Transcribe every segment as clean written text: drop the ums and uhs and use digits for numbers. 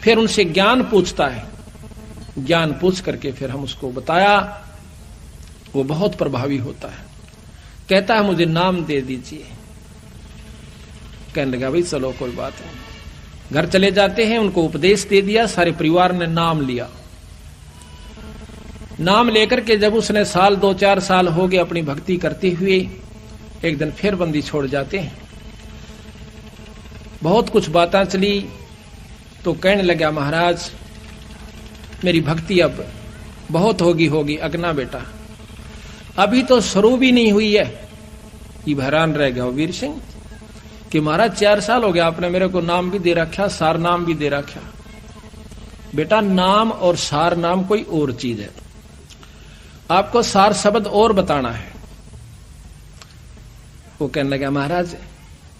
फिर उनसे ज्ञान पूछता है, ज्ञान पूछ करके फिर हम उसको बताया, वो बहुत प्रभावी होता है। कहता है मुझे नाम दे दीजिए। कहने लगा भाई चलो कोई बात नहीं। घर चले जाते हैं, उनको उपदेश दे दिया, सारे परिवार ने नाम लिया। नाम लेकर के जब उसने साल 2-4 साल हो गए अपनी भक्ति करते हुए, एक दिन फिर बंदी छोड़ जाते हैं। बहुत कुछ बातें चली तो कहने लगा महाराज मेरी भक्ति अब बहुत होगी। अगना बेटा अभी तो शुरू भी नहीं हुई है। ये हैरान रह गया वीर सिंह कि महाराज 4 साल हो गया, आपने मेरे को नाम भी दे रखा, सार नाम भी दे रखा। बेटा नाम और सार नाम कोई और चीज है, आपको सार शब्द और बताना है। वो कहने लगा महाराज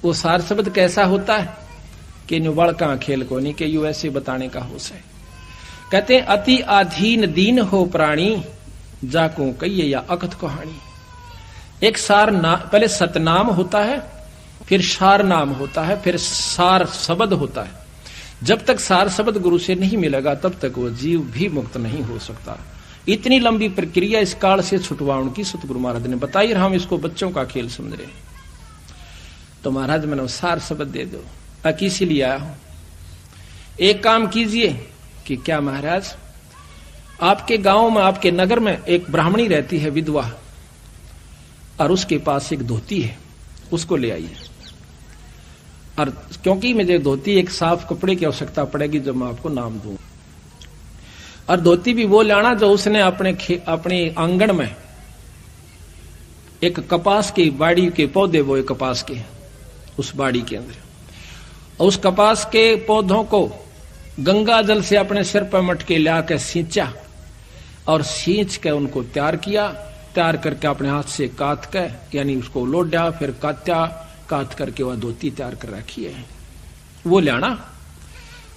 वो सार शब्द कैसा होता है कि नुबड़ का खेल को नहीं, कि यू ऐसे बताने का हो से। कहते हैं अति अधीन दीन हो प्राणी, जाको कहिए या अकथ कहानी। एक सार पहले सतनाम होता है, फिर सार नाम होता है, फिर सार शब्द होता है। जब तक सार शब्द गुरु से नहीं मिलेगा तब तक वो जीव भी मुक्त नहीं हो सकता। इतनी लंबी प्रक्रिया इस काल से छुटवाउन की सतगुरु महाराज ने बताई, और हम इसको बच्चों का खेल समझ रहे हैं। तो महाराज मैंने सार शब्द दे दो, किसी लिए आया हूं। एक काम कीजिए कि क्या महाराज आपके गांव में, आपके नगर में एक ब्राह्मणी रहती है विधवा, और उसके पास एक धोती है, उसको ले आइए। और क्योंकि मुझे धोती एक साफ कपड़े की आवश्यकता पड़ेगी जब मैं आपको नाम दूं, और धोती भी वो लाना जो उसने अपने आंगन में एक कपास की बाड़ी के पौधे, वो एक कपास के उस बाड़ी के अंदर, और उस कपास के पौधों को गंगा जल से अपने सिर पर मटके ला के सींचा, और सींच के उनको तैयार किया। तैयार करके अपने हाथ से काट के, यानी उसको लोडा, फिर काटा, काट करके वह धोती तैयार कर रखी है, वो लाना।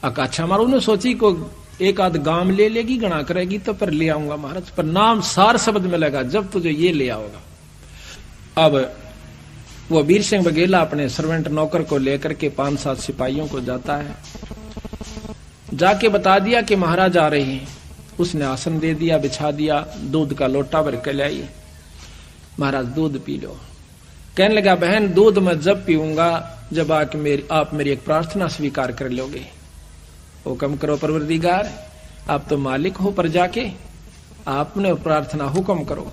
अकाछा मारो ने सोची को एक आध गांव ले लेगी, गणा करेगी तो पर ले आऊंगा महाराज, पर नाम सार शब्द में लगा जब तुझे ये ले आओगा। अब वो वीर सिंह बघेला अपने सर्वेंट नौकर को लेकर के 5-7 सिपाहियों को जाता है, जाके बता दिया कि महाराज आ रहे हैं। उसने आसन दे दिया, बिछा दिया, दूध का लोटा भर के लाई, महाराज दूध पी लो। कहने लगा बहन दूध मैं जब पीऊंगा जब आप मेरी एक प्रार्थना स्वीकार कर लोगे। हुक्म करो परवरदिगार, आप तो मालिक हो प्रजा के, आपने प्रार्थना हुक्म करो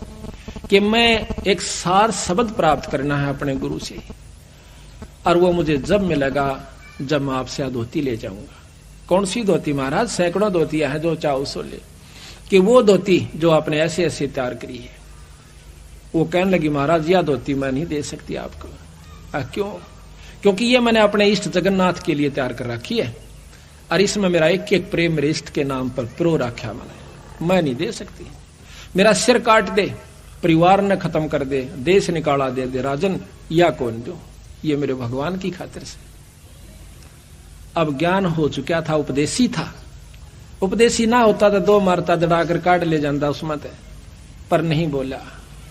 कि मैं एक सार शब्द प्राप्त करना है अपने गुरु से, और वो मुझे जब मिलेगा जब मैं आपसे धोती ले जाऊंगा। कौन सी धोती महाराज? सैकड़ों धोतियां हैं, जो चाहो सो ले। कि वो धोती जो आपने ऐसे ऐसे तैयार करी है। वो कहने लगी महाराज यह धोती मैं नहीं दे सकती आपको। क्यों? क्योंकि ये मैंने अपने इष्ट जगन्नाथ के लिए तैयार कर रखी है, और इसमें मेरा एक एक प्रेम मेरे इष्ट के नाम पर प्रो रखा मैं नहीं दे सकती। मेरा सिर काट दे, परिवार ने खत्म कर दे, देश निकाला दे राजन, या कौन दो, ये मेरे भगवान की खातिर से। अब ज्ञान हो चुका था, उपदेशी था। उपदेशी ना होता तो 2 मारता दड़ाकर काट ले जाता उसमें, पर नहीं बोला।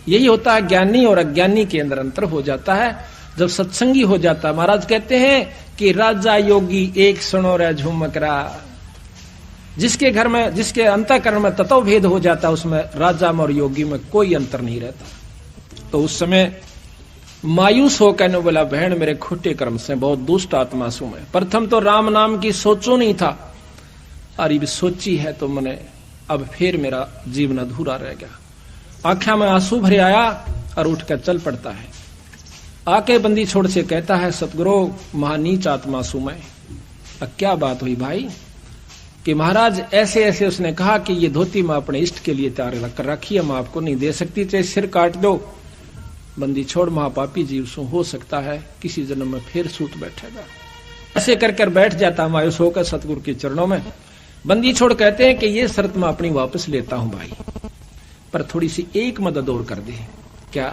यही होता है ज्ञानी और अज्ञानी के अंदर अंतर हो जाता है जब सत्संगी हो जाता है। महाराज कहते हैं कि राजा योगी एक सुनो रे झुमकरा। जिसके घर में, जिसके अंतःकरण में तत्व भेद हो जाता है, उसमें राजा में और योगी में कोई अंतर नहीं रहता। तो उस समय मायूस हो कहने बोला बहन मेरे खोटे कर्म से बहुत दुष्ट आत्मा सु मैं। प्रथम तो राम नाम की सोचो नहीं था, और ये सोची है तो मैंने अब फिर मेरा जीवन अधूरा रह गया। आंखों में आंसू भरे आया और उठकर चल पड़ता है। आके बंदी छोड़ से कहता है सतगुरु महानीच आत्मा सु मैं। अब क्या बात हुई भाई? कि महाराज ऐसे ऐसे उसने कहा कि ये धोती मैं अपने इष्ट के लिए तैयार कर रखी है, मैं आपको नहीं दे सकती, चाहे सिर काट दो। बंदी छोड़ महापापी जीव सो हो सकता है किसी जन्म में फिर सूत बैठेगा। ऐसे कर बैठ जाता मायूस होकर सतगुरु के चरणों में। बंदी छोड़ कहते हैं कि ये शर्त मैं अपनी वापस लेता हूं भाई, पर थोड़ी सी एक मदद और कर दे। क्या?